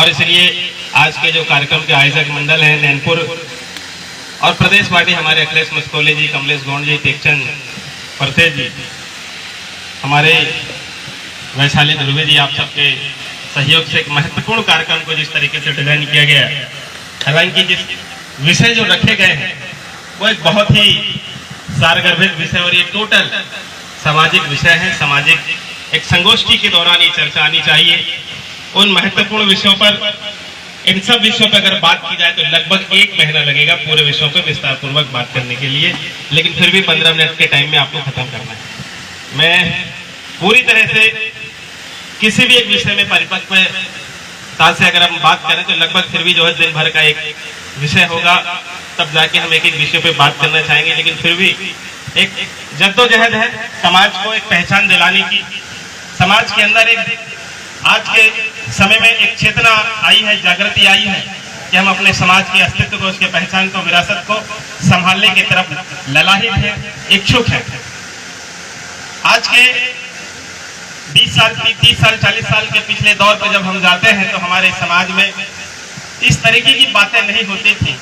और इसलिए आज के जो कार्यक्रम के आयोजक मंडल हैं नैनपुर और प्रदेश पार्टी हमारे अखिलेश मस्कोले जी, कमलेश गौंड जी, टेकचंद परथे जी, हमारे वैशाली ध्रुवे जी, आप सबके सहयोग से एक महत्वपूर्ण कार्यक्रम को जिस तरीके से डिजाइन किया गया, हालांकि जिस विषय जो रखे गए हैं वो एक बहुत ही सारगर्भित विषय और ये टोटल सामाजिक विषय है। सामाजिक एक संगोष्ठी के दौरान ये चर्चा आनी चाहिए। उन महत्वपूर्ण विषयों पर, इन सब विषयों पर अगर बात की जाए तो लगभग 1 महीना लगेगा पूरे विषयों पर विस्तार पूर्वक बात करने के लिए, लेकिन फिर भी 15 मिनट के टाइम में आपको खत्म करना है। मैं पूरी तरह से किसी भी एक विषय में परिपक्वता से अगर हम बात करें तो लगभग फिर भी जो है दिन भर का एक विषय होगा, तब जाके हम एक एक विषय पे बात करना चाहेंगे। लेकिन फिर भी एक जद्दोजहद है समाज को एक पहचान दिलाने की। समाज के अंदर एक आज के समय में एक चेतना आई है, जागृति आई है कि हम अपने समाज के अस्तित्व को, उसके पहचान को, विरासत को संभालने की तरफ ललाहित है, इच्छुक है। आज के 20 साल, 30 साल, 40 साल के पिछले दौर पर जब हम जाते हैं तो हमारे समाज में इस तरीके की बातें नहीं होती थी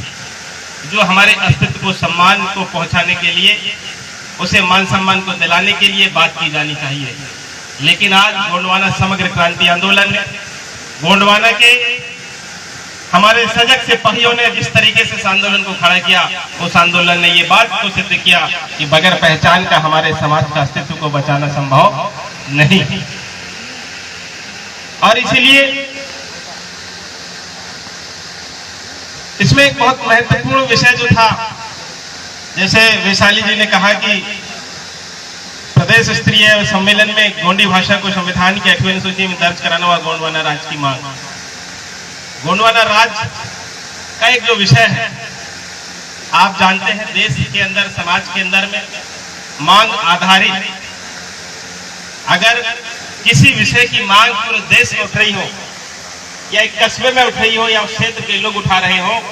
जो हमारे अस्तित्व को, सम्मान को पहुंचाने के लिए, उसे मान सम्मान को दिलाने के लिए बात की जानी चाहिए। लेकिन आज गोंडवाना समग्र क्रांति आंदोलन में गोंडवाना के हमारे सजग सिपाहियों ने जिस तरीके से इस आंदोलन को खड़ा किया, उस आंदोलन ने ये बात को सिद्ध किया कि बगैर पहचान का हमारे समाज का अस्तित्व को बचाना संभव नहीं। और इसीलिए इसमें एक बहुत महत्वपूर्ण विषय जो था, जैसे वैशाली जी ने कहा कि प्रदेश स्तरीय सम्मेलन में गोंडी भाषा को संविधान की 8वीं अनुसूची में दर्ज कराना हुआ गोंडवाना राज की मांग। गोंडवाना राज का एक जो विषय है, आप जानते हैं देश के अंदर, समाज के अंदर में मांग आधारित अगर किसी विषय की मांग पूरे देश में उठ रही हो या एक कस्बे में उठ रही हो या उस क्षेत्र के लोग उठा रहे हो,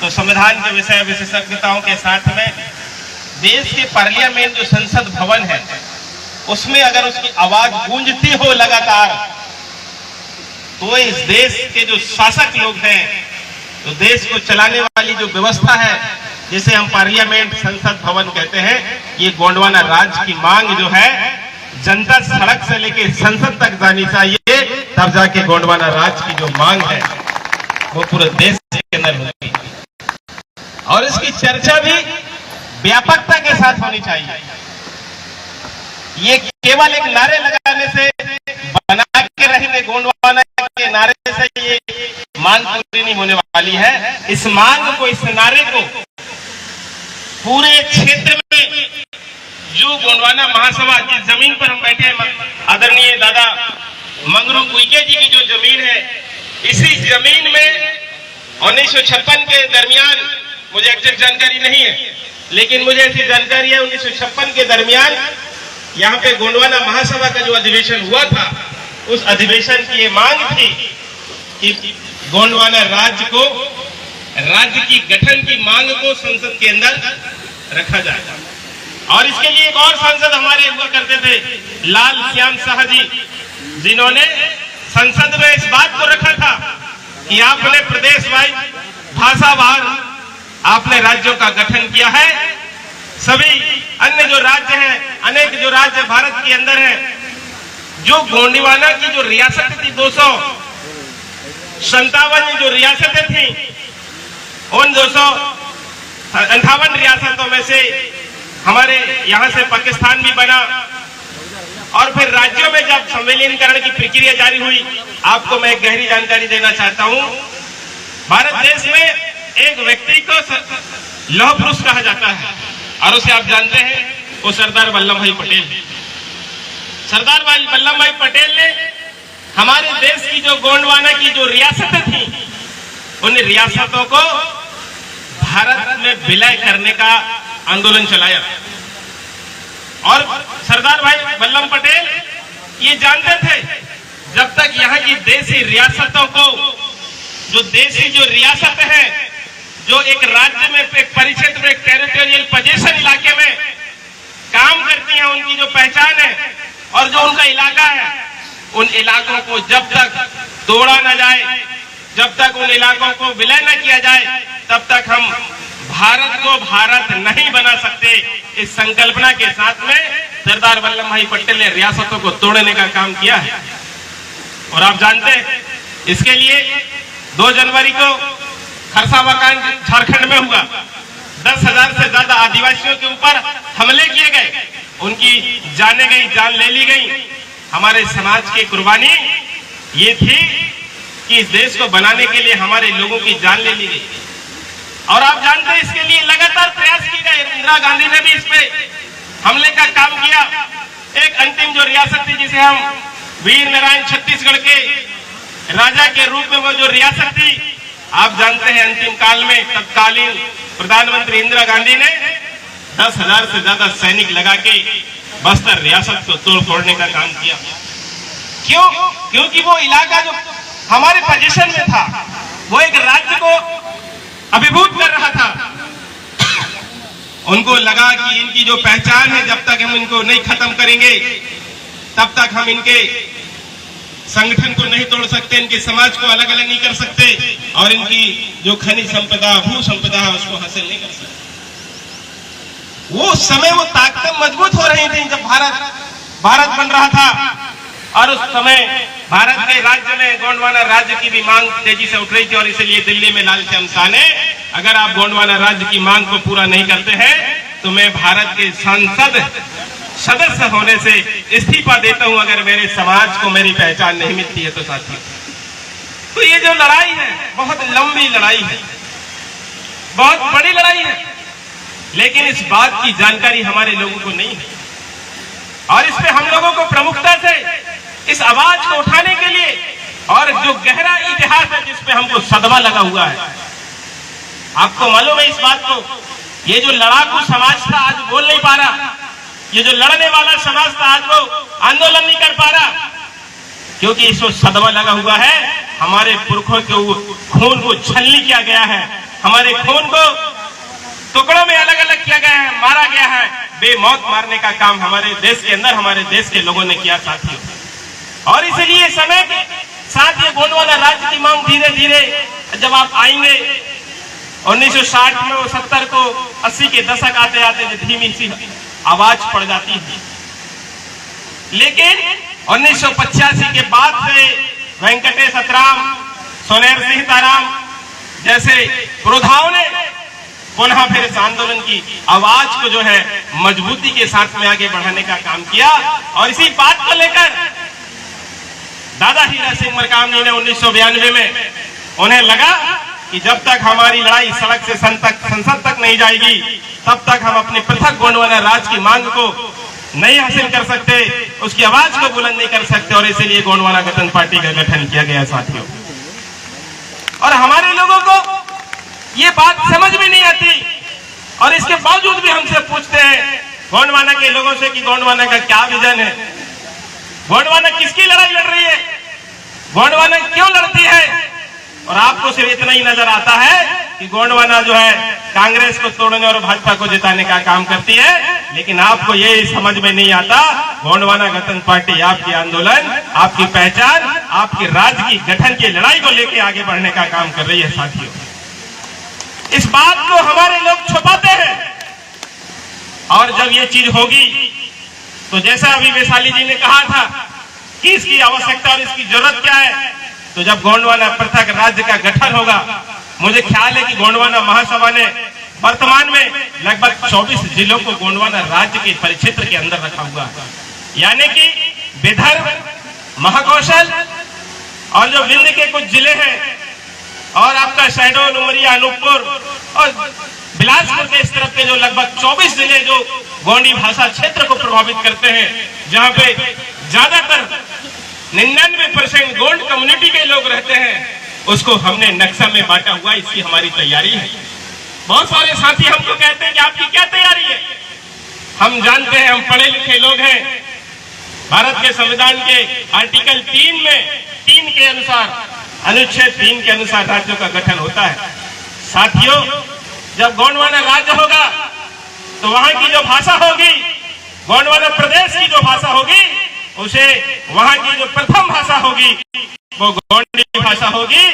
तो संविधान के विषय विशेषज्ञताओं के साथ में देश के पार्लियामेंट जो संसद भवन है उसमें अगर उसकी आवाज गूंजती हो लगातार, तो इस देश के जो शासक लोग हैं, तो देश को चलाने वाली जो व्यवस्था है, जिसे हम पार्लियामेंट, संसद भवन कहते हैं, ये गोंडवाना राज की मांग जो है जनता सड़क से लेकर संसद तक जानी चाहिए, तब जाके गोंडवाना राज की जो मांग है वो पूरे देश के अंदर होगी। और इसकी चर्चा भी व्यापकता के साथ होनी चाहिए। ये केवल एक नारे लगाने से, बना के रहेंगे गोंडवाना के नारे से ये मांग पूरी नहीं होने वाली है। इस मांग को, इस नारे को पूरे क्षेत्र में जो गोंडवाना महासभा, जिस जमीन पर हम बैठे हैं, आदरणीय दादा मंगरू उइके जी की जो जमीन है, इसी जमीन में 1956 के दरमियान, मुझे एग्जैक्ट जानकारी नहीं है, लेकिन मुझे ऐसी जानकारी है 1956 के दरमियान यहाँ पे गोंडवाना महासभा का जो अधिवेशन हुआ था, उस अधिवेशन की ये मांग थी कि गोंडवाना राज्य को, राज्य की गठन की मांग को संसद के अंदर रखा जाए। और इसके लिए एक और सांसद हमारे हुआ करते थे, लाल श्याम शाह जी, जिन्होंने संसद में इस बात को रखा था कि आपने प्रदेश वाइज, भाषावार आपने राज्यों का गठन किया है। सभी अन्य जो राज्य हैं, अनेक जो राज्य भारत के अंदर हैं, जो गोंडवाना की जो रियासत थी, 257 जो रियासतें थी, उन 258 रियासतों में से हमारे यहाँ से पाकिस्तान भी बना। और फिर राज्यों में जब संविलीनीकरण की प्रक्रिया जारी हुई, आपको मैं एक गहरी जानकारी देना चाहता हूँ, भारत देश में एक व्यक्ति को लौह पुरुष कहा जाता है और उसे आप जानते हैं, वो सरदार वल्लभ भाई पटेल। सरदार वल्लभ भाई पटेल ने हमारे देश की जो गोंडवाना की जो रियासतें थी, उन रियासतों को भारत में विलय करने का आंदोलन चलाया। और सरदार भाई वल्लभ पटेल ये जानते थे, जब तक यहाँ की देसी रियासतों को, जो देसी जो रियासत है, जो एक राज्य में, एक परिक्षेत्र में, एक टेरिटोरियल पोजीशन इलाके में काम करती हैं, उनकी जो पहचान है और जो उनका इलाका है, उन इलाकों को जब तक तोड़ा न जाए, जब तक उन इलाकों को विलय न किया जाए, तब तक हम भारत को भारत नहीं बना सकते। इस संकल्पना के साथ में सरदार वल्लभ भाई पटेल ने रियासतों को तोड़ने का काम किया है। और आप जानते हैं, इसके लिए 2 जनवरी को खरसावां झारखंड में हुआ। 10,000 से ज्यादा आदिवासियों के ऊपर हमले किए गए, उनकी जाने गई, जान ले ली गई। हमारे समाज की कुर्बानी ये थी कि इस देश को बनाने के लिए हमारे लोगों की जान ले ली गई। और आप जानते हैं, इसके लिए लगातार प्रयास किए गए। इंदिरा गांधी ने भी इस पे हमले का काम किया। एक अंतिम जो रियासत थी, जिसे हम वीर नारायण छत्तीसगढ़ के राजा के रूप में वो जो रियासत थी, आप जानते हैं अंतिम काल में तत्कालीन प्रधानमंत्री इंदिरा गांधी ने 10,000 से ज्यादा सैनिक लगा के बस्तर रियासत को तोड़ फोड़ने का काम किया। क्यों? क्योंकि वो इलाका जो हमारे पोजीशन में था, वो एक राज्य को अभिभूत कर रहा था। उनको लगा कि इनकी जो पहचान है, जब तक हम इनको नहीं खत्म करेंगे, तब तक हम इनके संगठन को नहीं तोड़ सकते, इनके समाज को अलग अलग नहीं कर सकते, और इनकी जो खनिज संपदा, भू संपदा है, उसको हासिल नहीं कर सकते। वो समय वो ताकतें मजबूत हो रही थी जब भारत बन रहा था। और उस समय भारत के राज्य में गोंडवाना राज्य की भी मांग तेजी से उठ रही थी। और इसलिए दिल्ली में लालचंद शाह ने, अगर आप गोंडवाना राज्य की मांग को पूरा नहीं करते हैं तो मैं भारत के संसद सदस्य होने से इस्तीफा देता हूं, अगर मेरे समाज को मेरी पहचान नहीं मिलती है तो। साथियों, तो ये जो लड़ाई है, बहुत लंबी लड़ाई है, बहुत बड़ी लड़ाई है, लेकिन इस बात की जानकारी हमारे लोगों को नहीं है। और इस पे हम लोगों को प्रमुखता से इस आवाज को उठाने के लिए, और जो गहरा इतिहास है जिसपे हमको सदमा लगा हुआ है, आपको मालूम है इस बात को, ये जो लड़ाकू समाज था आज बोल नहीं पा रहा, ये जो लड़ने वाला समाज था आज वो आंदोलन नहीं कर पा रहा, क्योंकि इसको सदमा लगा हुआ है। हमारे पुरखों के खून को छलनी किया गया है, हमारे खून को टुकड़ों में अलग अलग किया गया है, मारा गया है। बेमौत मारने का काम हमारे देश के अंदर हमारे देश के लोगों ने किया साथियों। और इसलिए समय के साथ ये गोंडवाना राज्य की मांग धीरे धीरे, जब आप आएंगे 1960 में, 70 को 80 के दशक आते आते धीमी सी आवाज पड़ जाती है। लेकिन 1985 के बाद से वेंकटेश अतराम, सोनेर सिंह ताराम जैसे पुरोधाओं ने पुनः फिर इस आंदोलन की आवाज को जो है मजबूती के साथ में आगे बढ़ाने का काम किया। और इसी बात को लेकर दादा हीरा सिंह मरकाम जी ने 1992 में उन्हें लगा कि जब तक हमारी लड़ाई सड़क से संसद तक नहीं जाएगी, तब तक हम अपने पृथक गोंडवाना राज्य की मांग को नहीं हासिल कर सकते, उसकी आवाज को बुलंद नहीं कर सकते। और इसीलिए गोंडवाना गठन पार्टी का गठन किया गया साथियों। और हमारे लोगों को ये बात समझ में नहीं आती, और इसके बावजूद भी हमसे पूछते हैं गोंडवाना के लोगों से कि गोंडवाना का क्या विजन है, गोंडवाना किसकी लड़ाई लड़ रही है, गोंडवाना क्यों लड़ती है। और आपको सिर्फ इतना ही नजर आता है कि गोंडवाना जो है कांग्रेस को तोड़ने और भाजपा को जिताने का काम करती है, लेकिन आपको ये समझ में नहीं आता गोंडवाना गठन पार्टी आपकी आंदोलन, आपकी पहचान, आपके राज्य की गठन की लड़ाई को लेकर आगे बढ़ने का काम कर रही है साथियों। इस बात को हमारे लोग छुपाते हैं, और जब ये चीज होगी तो जैसा अभी वैशाली जी ने कहा था कि इसकी आवश्यकता और इसकी जरूरत क्या है, तो जब गोंडवाना पृथक राज्य का गठन होगा, मुझे ख्याल है कि गोंडवाना महासभा ने वर्तमान में लगभग 24 जिलों को गोंडवाना राज्य के परिक्षेत्र के अंदर रखा हुआ है, यानी कि विदर्भ, महाकौशल और जो विंध्य के कुछ जिले हैं, और आपका शहडोल, उमरिया, अनूपपुर और बिलासपुर के इस तरफ के जो लगभग 24 जिले जो गोंडी भाषा क्षेत्र को प्रभावित करते हैं, जहां पे ज्यादातर 99% गोंड कम्युनिटी के लोग रहते हैं, उसको हमने नक्शा में बांटा हुआ। इसकी हमारी तैयारी है। बहुत सारे साथी हमको कहते हैं कि आपकी क्या तैयारी है। हम जानते हैं, हम पढ़े लिखे लोग हैं। भारत के संविधान के आर्टिकल 3 के अनुसार, अनुच्छेद 3 के अनुसार राज्यों का गठन होता है। साथियों, जब गोंडवाना राज्य होगा तो वहां की जो भाषा होगी, गोंडवाना प्रदेश की जो भाषा होगी, उसे वहां की जो प्रथम भाषा होगी वो गोंडी भाषा होगी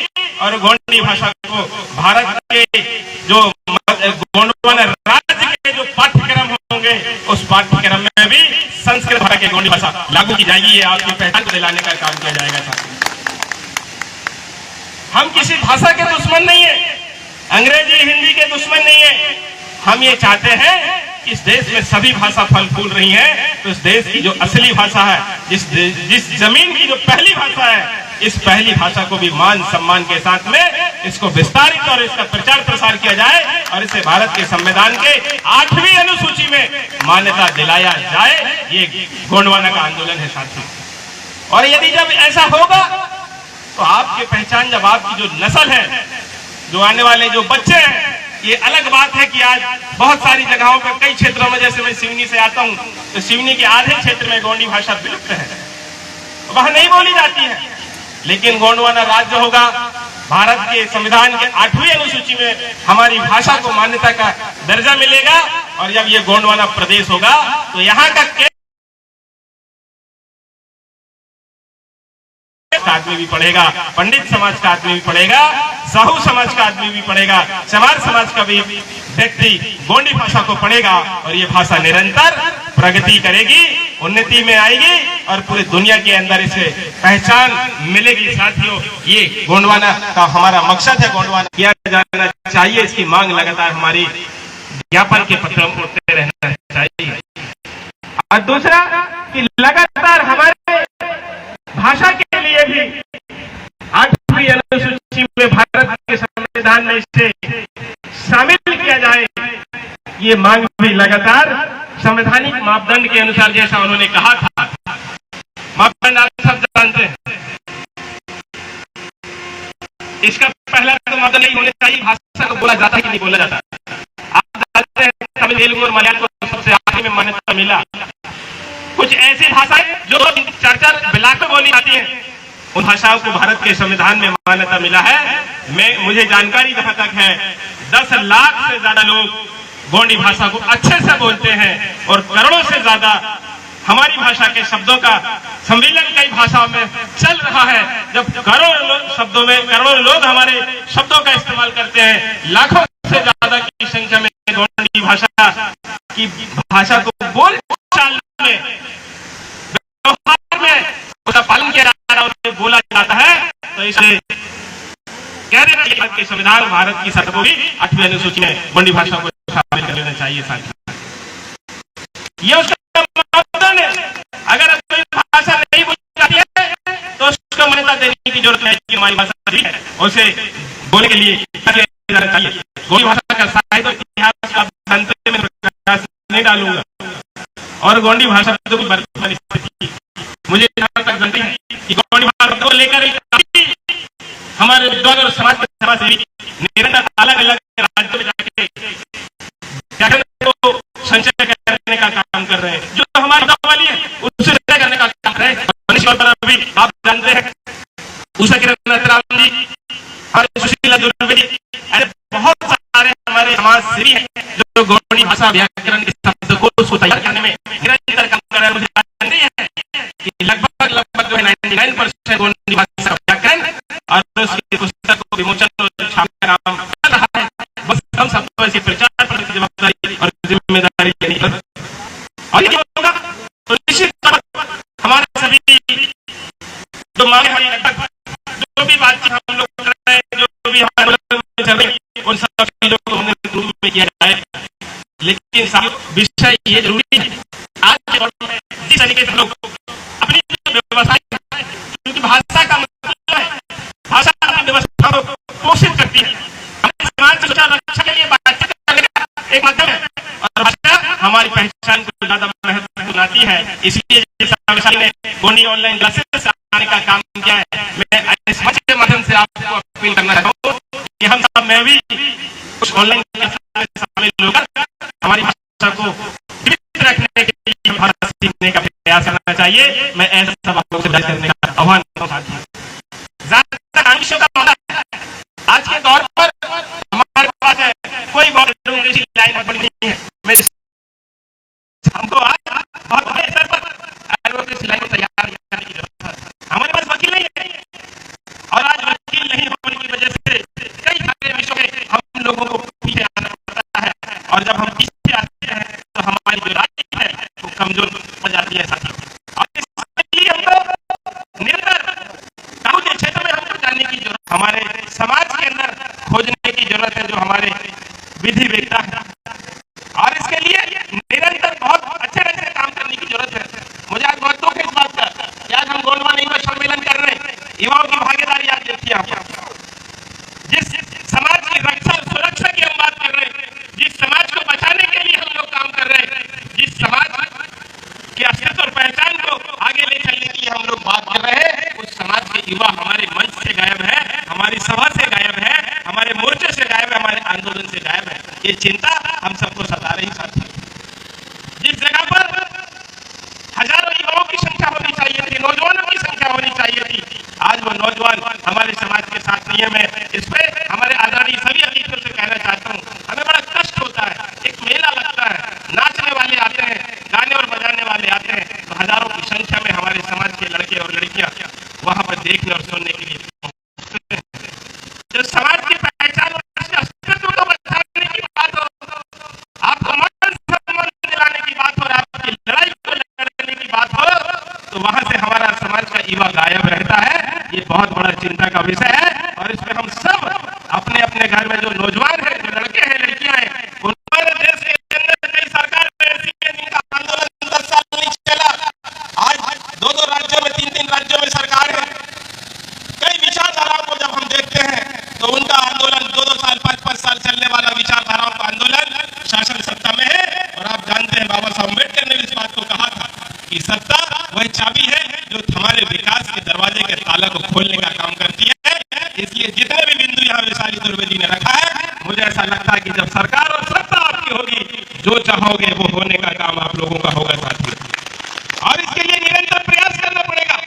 और गोंडी भाषा को भारत के जो गोंडवाना राज्य के जो पाठ्यक्रम होंगे उस पाठ्यक्रम में भी संस्कृत भाषा के गोंडी भाषा लागू की जाएगी। ये आपकी पहचान को दिलाने का काम किया जाएगा साथियों। हम किसी भाषा के दुश्मन नहीं है, अंग्रेजी हिंदी के दुश्मन नहीं है। हम ये चाहते हैं कि इस देश में सभी भाषा फल फूल रही है, तो इस देश की जो असली भाषा है, जिस जमीन की जो पहली भाषा है, इस पहली भाषा को भी मान सम्मान के साथ में इसको विस्तारित और इसका प्रचार प्रसार किया जाए और इसे भारत के संविधान के 8वीं अनुसूची में मान्यता दिलाया जाए। ये गोंडवाना का आंदोलन है साथियों। और यदि जब ऐसा होगा तो आपकी पहचान, जब आपकी जो नस्ल है, जो आने वाले जो बच्चे हैं, ये अलग बात है कि आज बहुत सारी जगहों पर कई क्षेत्रों में, जैसे मैं सिवनी से आता हूं, तो सिवनी के आधे क्षेत्र में गोंडी भाषा विलुप्त है, वहां नहीं बोली जाती है। लेकिन गोंडवाना राज्य होगा, भारत के संविधान के 8वीं अनुसूची में हमारी भाषा को मान्यता का दर्जा मिलेगा और जब ये गोंडवाना प्रदेश होगा तो यहाँ का आदमी भी पढ़ेगा, पंडित समाज का आदमी भी पढ़ेगा, साहू समाज का आदमी भी पढ़ेगा, चमार समाज का भी व्यक्ति गोंडी भाषा को पढ़ेगा और ये भाषा निरंतर प्रगति करेगी, उन्नति में आएगी और पूरी दुनिया के अंदर इसे पहचान मिलेगी। साथियों, ये गोंडवाना का हमारा मकसद है, गोंडवाना किया जाना चाहिए, इसकी मांग लगातार हमारी ज्ञापन के पत्रों में उठते रहना चाहिए। और दूसरा कि लगातार हमारे भाषा के लिए भी 8वीं अनुसूची में भारत के संविधान में इसे शामिल किया जाए, ये मांग भी लगातार संवैधानिक मापदंड के अनुसार, जैसा उन्होंने कहा था, मापदंड आप सब जानते हैं। इसका पहला तो मापदंड यही होना चाहिए, भाषा को बोला जाता है कि नहीं बोला जाता। आप जानते हैं तमिल, तेलुगु और मलयालम को सबसे आखिरी में मान्यता मिला। कुछ ऐसी भाषाएं जो 4-4 ब्लॉक में बोली जाती हैं, उन भाषाओं को भारत के संविधान में मान्यता मिला है। मुझे जानकारी जहां तक है 10 लाख से ज्यादा लोग गोंडी भाषा को अच्छे से बोलते हैं और करोड़ों से ज्यादा हमारी भाषा के शब्दों का सम्मिलन कई भाषाओं में चल रहा है। जब करोड़ों शब्दों में करोड़ों लोग हमारे शब्दों का इस्तेमाल करते हैं, लाखों से ज्यादा की संख्या में गोंडी भाषा की भाषा को बोल चाल में, व्यवहार में उसका पालन किया जा रहा है, बोला जाता है, तो इसे कह रहे हैं कि संविधान भारत की सरकार को भी 8वीं अनुसूची में गोंडी भाषा को शामिल कर लेना चाहिए साथियों। ये उसका मापदंड है। अगर कोई भाषा नहीं बोली जाती है तो उसको मान्यता देने की जरूरत है कि हमारी भाषा ठीक है, उसे बोलने के लिए चाहिए। गोंडी भाषा का साहित्य इतिहास आप जानते हैं, मैं प्रकाश नहीं डालूंगा। और गोंडी भाषा तो भी वर्तमान स्थिति मुझे जहां तक जानते हैं कि गोंडी भाषा को लेकर हमारे विद्वान और समाज सेवी निरंतर अलग अलग राज्यों में जाके संचय करने का काम कर रहे हैं। जो हमारी वाली है उससे करने का काम कर रहे हैं। भी आप जानते हैं उषा किरण राम जी और सुशीला दुर्वे जी, ऐसे बहुत सारे हमारे समाज सेवी हैं जो गोंडी भाषा व्याकरण के शब्दकोश को तैयार करने में निरंतर काम कर रहे हैं। मुझे जानते हैं कि लगभग जो है 99% गोंडी भाषा का व्याकरण और उसकी पुस्तक को विमोचन और छापने का काम कर रहा है। बस हम सबको ऐसी प्रचार करने की जवाबदारी और जिम्मेदारी लेनी है। और ये होगा तो निश्चित तौर पर हमारे सभी जो मांगे हैं, जो भी बातचीत हम लोग कर रहे हैं, जो भी हमारे चल रही है, उन सब चीजों को हमने रूप में किया जाए। लेकिन विषय ये जरूरी है आज के दौर में जिस तरीके से लोग अपनी व्यवस्था, क्योंकि भाषा का मतलब है, भाषा अपनी व्यवस्था को पोषित करती है, हमारे समाज की सुरक्षा रक्षा के लिए बातचीत करने का एक माध्यम है और भाषा हमारी पहचान को ज्यादा महत्व बनाती है। इसलिए ने गोंडी ऑनलाइन क्लासेस आने का काम किया है। मैं इस मंच के माध्यम से आपको अपील करना चाहता हूँ कि हम सब, मैं भी कुछ ऑनलाइन क्लासेस में शामिल होकर हमारी भाषा को जीवित रखने के लिए भाषा सीखने का प्रयास करना चाहिए। मैं ऐसा सब आप लोगों से बात करने का आह्वान करता हूं। ज्यादातर विषयों का मामला है आज के दौर पर हमारे पास है, कोई बहुत लाइन बनी नहीं है। मैं हमको आज बहुत बड़े स्तर पर एडवोकेसी लाइन तैयार करने की जरूरत है। हमारे पास वकील नहीं है, कमजोर हो जाती है साथियों। और इसके लिए हमको निरंतर कानून के क्षेत्र में हमको जानने की जरूरत, हमारे समाज के अंदर खोजने की जरूरत है जो हमारे विधि वेत्ता है, और इसके लिए निरंतर बहुत अच्छे ढंग से काम करने की जरूरत है। मुझे आज बहुत दुख है इस बात का कि आज हम गोंडवाना युवा सम्मेलन कर रहे हैं, युवाओं की भागीदारी आज देखिए आप, जिस समाज की रक्षा सुरक्षा की हम बात कर रहे हैं, जिस समाज को बचाने के लिए हम लोग काम कर रहे हैं, जिस समाज के अस्तित्व और पहचान को आगे ले चलने की हम लोग बात कर रहे हैं, उस समाज के युवा हमारे मंच से गायब है, हमारी सभा से गायब है, हमारे मोर्चे से गायब है, हमारे आंदोलन से गायब है। ये चिंता हम सबको सता रही साथी। जिस जगह पर हजारों युवाओं की संख्या होनी चाहिए थी, नौजवानों की संख्या होनी चाहिए थी, आज वो नौजवान हमारे समाज के साथ नहीं है। मैं इस पे हमारे आदरणीय सभी अतिथियों से कहना चाहता हूँ, हमें बड़ा कष्ट होता है। एक मेला लगता है, नाचने वाले आते हैं, गाने और बजाने वाले आते हैं, तो हजारों की संख्या में हमारे समाज के लड़के और लड़कियां वहां पर देखने और सुनने के लिए जो समाज की पहचान और अस्तित्व को बचाने की बात हो, आपको मान सम्मान दिलाने की बात हो, आपकी लड़ाई को लड़ने की बात हो, तो वहां से हमारा समाज का युवा गायब रहता है। ये बहुत बड़ा चिंता का विषय है, और इसमें हम सब अपने अपने घर में जो नौजवान है, जो लड़के हैं, लड़कियां हैं, हमारे देश के अंदर कई सरकार ऐसी है जिनका आंदोलन 10 साल नहीं चला, आज 2-2 राज्यों में 3-3 राज्यों में सरकार है। कई विचारधाराओं को जब हम देखते हैं तो उनका आंदोलन 2-2 साल 5-5 साल चलने वाला विचारधाराओं का आंदोलन शासन सत्ता में है। और आप जानते हैं बाबा साहब अम्बेडकर ने इस बात को कहा था कि सत्ता वही चाबी है जो हमारे विकास के दरवाजे के ताला को खोलने का काम करती है। इसलिए जितने भी बिंदु यहाँ वैशाली दुर्वे जी ने रखा है, मुझे ऐसा लगता है कि जब सरकार और सत्ता आपकी होगी, जो चाहोगे वो होने का काम आप लोगों का होगा साथियों। और इसके लिए निरंतर प्रयास करना पड़ेगा,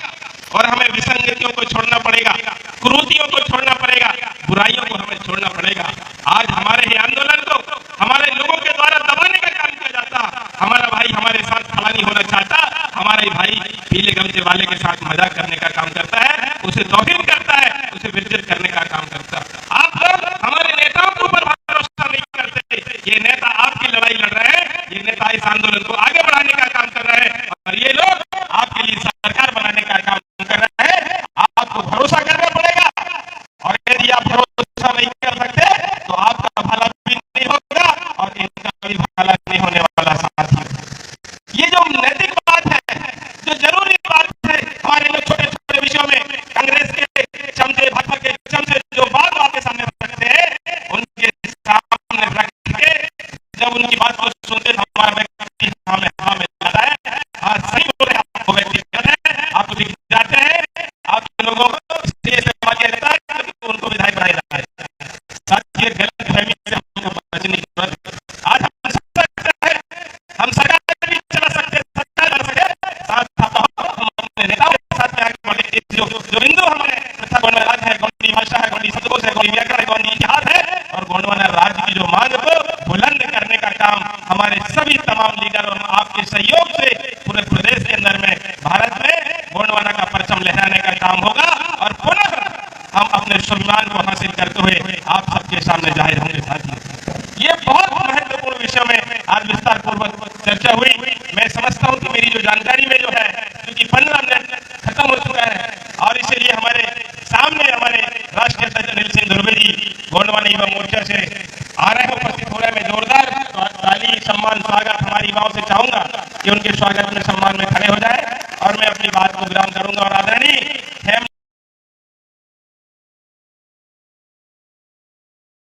और हमें विसंगतियों को छोड़ना पड़ेगा, कुरीतियों को छोड़ना पड़ेगा, बुराइयों को हमें छोड़ना पड़ेगा। आज हमारे ही आंदोलन को हमारे लोगों के द्वारा दबाने का काम किया जाता, हमारा भाई हमारे साथ फलानी होना चाहता, हमारा ही भाई पीले गमछे वाले के साथ मजाक करने का काम करता है, उसे तौहीन करता है, उसे बेइज्जत करने का काम करता है। आप लोग हमारे नेताओं के ऊपर भरोसा नहीं करते। ये नेता आपकी लड़ाई लड़ रहे हैं, ये नेता इस आंदोलन को आगे बढ़ाने का काम कर रहे हैं, और ये लोग आपके लिए सरकार बनाने का काम कर रहे हैं। आपको भरोसा करना पड़ेगा, और यदि आप भरोसा नहीं कर सकते तो आपका भला भी नहीं होगा और इनका भी भला नहीं होने वाला साथी। ये जो नैतिक बात है, जो जरूरी बात है, हमारे लोग छोटे छोटे विषयों में कांग्रेस के चमचे, भाजपा के चमचे जो बातें सामने रखते हैं, उनके सामने रख के जब उनकी बात को सुनते हमारा व्यक्ति हमें जाता है। हाँ, सही बोल रहे हैं, आपको व्यक्ति कहते हैं, आपको दिख जाते हैं, आप लोगों को इसलिए रहता है क्योंकि उनको विधायक बनाया जाता है। साथ ही गलत फहमी से हमको बचने की जरूरत है। आज हम सकते हैं, हम सरकार भी चला सकते, सरकार चला सके, साथ हम नेताओं के साथ में आगे बढ़े। जो हिंदू हमारे गोंडवाना राज है, गोंडी भाषा है, गोंडी शब्दकोश है, गोंडी व्याकरण है, गोंडी इतिहास है, और गोंडवाना राज की जो मांग को बुलंद करने का काम हमारे सभी तमाम लीडर और आपके सहयोग से पूरे प्रदेश के अंदर में, भारत में गोंडवाना का परचम लहराने का काम होगा, और पुनः हम अपने स्वाभिमान को हासिल करते हुए आप सबके सामने जाहिर होंगे साथी। ये बहुत महत्वपूर्ण विषय में आज विस्तार पूर्वक चर्चा हुई। मैं समझता हूं कि मेरी जो जानकारी में जो है, क्योंकि 15 मिनट खत्म हो चुका है, और इसीलिए हमारे सामने हमारे राष्ट्रीय अध्यक्ष अनिल सिंह दुर्वे जी गोंडवाना युवा मोर्चा से आ रहे हैं, उपस्थित हो रहे हैं। मैं जोरदार ताली, सम्मान, स्वागत हमारी युवाओं से चाहूंगा कि उनके स्वागत में सम्मान में खड़े हो जाए, और मैं अपनी बात को विराम करूंगा। और आदरणीय